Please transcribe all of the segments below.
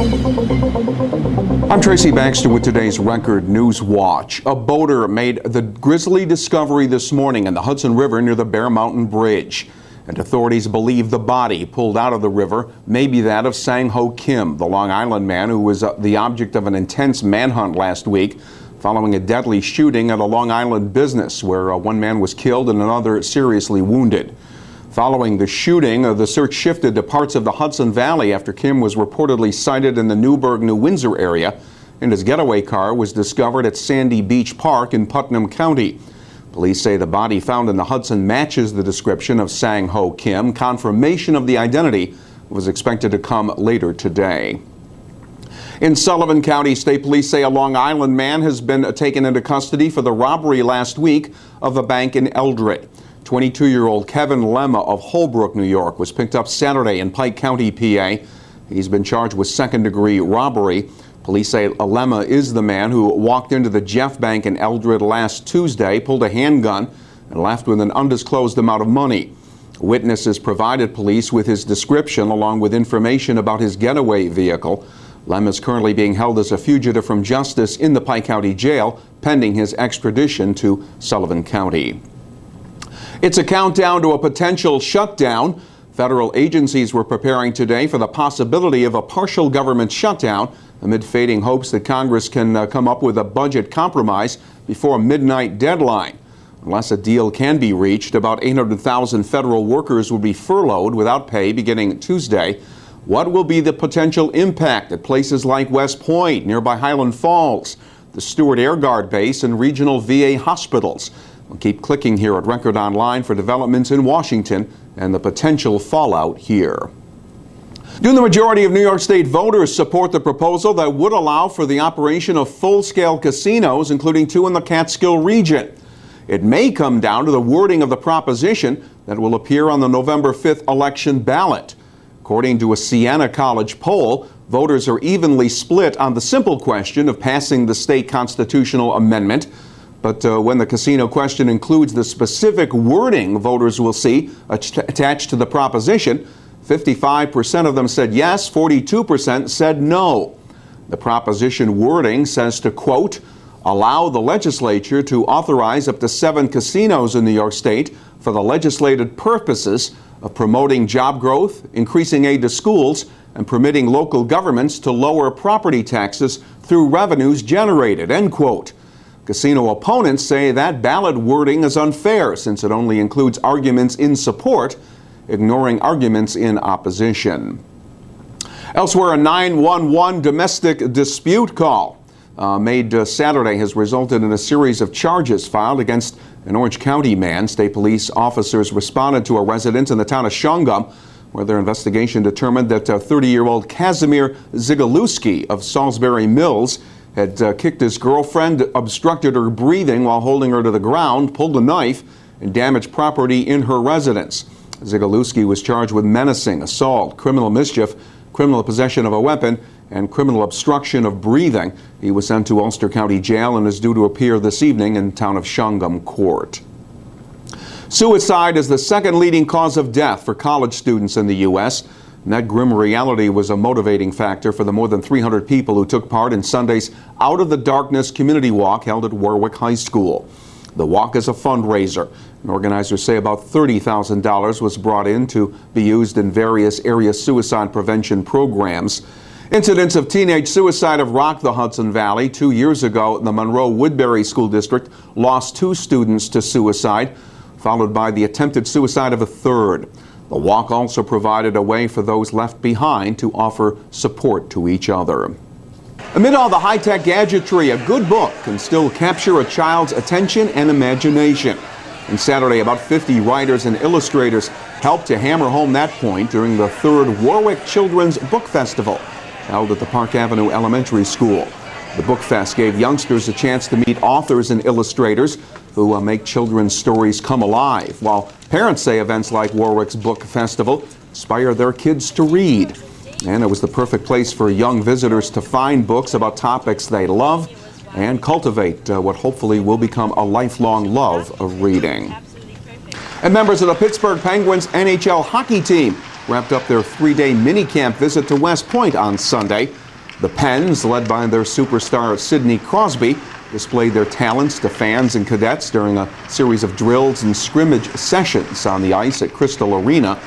I'm Tracy Baxter with today's Record Newswatch. A boater made the grisly discovery this morning in the Hudson River near the Bear Mountain Bridge. And authorities believe the body pulled out of the river may be that of Sang-Ho Kim, the Long Island man who was the object of an intense manhunt last week following a deadly shooting at a Long Island business where one man was killed and another seriously wounded. Following the shooting, the search shifted to parts of the Hudson Valley after Kim was reportedly sighted in the Newburgh, New Windsor area, and his getaway car was discovered at Sandy Beach Park in Putnam County. Police say the body found in the Hudson matches the description of Sang-Ho Kim. Confirmation of the identity was expected to come later today. In Sullivan County, state police say a Long Island man has been taken into custody for the robbery last week of a bank in Eldred. 22-year-old Kevin Lemma of Holbrook, New York, was picked up Saturday in Pike County, PA. He's been charged with second-degree robbery. Police say Lemma is the man who walked into the Jeff Bank in Eldred last Tuesday, pulled a handgun, and left with an undisclosed amount of money. Witnesses provided police with his description along with information about his getaway vehicle. Lemma is currently being held as a fugitive from justice in the Pike County Jail, pending his extradition to Sullivan County. It's a countdown to a potential shutdown. Federal agencies were preparing today for the possibility of a partial government shutdown amid fading hopes that Congress can come up with a budget compromise before a midnight deadline. Unless a deal can be reached, about 800,000 federal workers will be furloughed without pay beginning Tuesday. What will be the potential impact at places like West Point, nearby Highland Falls, the Stewart Air Guard Base, and regional VA hospitals? We'll keep clicking here at Record Online for developments in Washington and the potential fallout here. Do the majority of New York State voters support the proposal that would allow for the operation of full-scale casinos, including 2 in the Catskill region? It may come down to the wording of the proposition that will appear on the November 5th election ballot. According to a Siena College poll, voters are evenly split on the simple question of passing the state constitutional amendment. But when the casino question includes the specific wording voters will see attached to the proposition, 55% of them said yes, 42% said no. The proposition wording says to, quote, allow the legislature to authorize up to 7 casinos in New York State for the legislated purposes of promoting job growth, increasing aid to schools, and permitting local governments to lower property taxes through revenues generated, end quote. Casino opponents say that ballot wording is unfair since it only includes arguments in support, ignoring arguments in opposition. Elsewhere, a 911 domestic dispute call made Saturday has resulted in a series of charges filed against an Orange County man. State police officers responded to a residence in the town of Shungum, where their investigation determined that 30-year-old Casimir Zigalewski of Salisbury Mills had kicked his girlfriend, obstructed her breathing while holding her to the ground, pulled a knife, and damaged property in her residence. Zigalewski was charged with menacing, assault, criminal mischief, criminal possession of a weapon, and criminal obstruction of breathing. He was sent to Ulster County Jail and is due to appear this evening in town of Shungum Court. Suicide is the second leading cause of death for college students in the U.S. And that grim reality was a motivating factor for the more than 300 people who took part in Sunday's Out of the Darkness community walk held at Warwick High School. The walk is a fundraiser, and organizers say about $30,000 was brought in to be used in various area suicide prevention programs. Incidents of teenage suicide have rocked the Hudson Valley. 2 years ago, the Monroe-Woodbury School District lost 2 students to suicide, followed by the attempted suicide of a third. The walk also provided a way for those left behind to offer support to each other. Amid all the high-tech gadgetry, a good book can still capture a child's attention and imagination. And Saturday, about 50 writers and illustrators helped to hammer home that point during the 3rd Warwick Children's Book Festival, held at the Park Avenue Elementary School. The Book Fest gave youngsters a chance to meet authors and illustrators who make children's stories come alive, while parents say events like Warwick's Book Festival inspire their kids to read. And it was the perfect place for young visitors to find books about topics they love and cultivate what hopefully will become a lifelong love of reading. And members of the Pittsburgh Penguins NHL hockey team wrapped up their 3-day minicamp visit to West Point on Sunday. The Pens, led by their superstar Sidney Crosby, displayed their talents to fans and cadets during a series of drills and scrimmage sessions on the ice at Crystal Arena.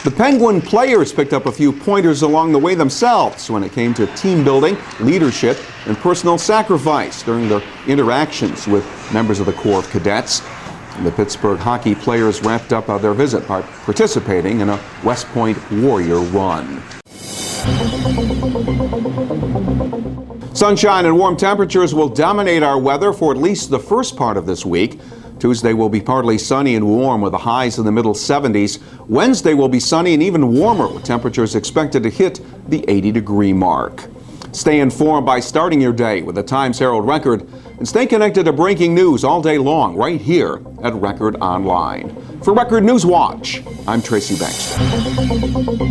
The Penguin players picked up a few pointers along the way themselves when it came to team building, leadership, and personal sacrifice during their interactions with members of the Corps of Cadets. And the Pittsburgh hockey players wrapped up their visit by participating in a West Point Warrior run. Sunshine and warm temperatures will dominate our weather for at least the first part of this week. Tuesday will be partly sunny and warm with the highs in the middle 70s. Wednesday will be sunny and even warmer with temperatures expected to hit the 80-degree mark. Stay informed by starting your day with the Times Herald Record and stay connected to breaking news all day long right here at Record Online. For Record Newswatch, I'm Tracy Baxter.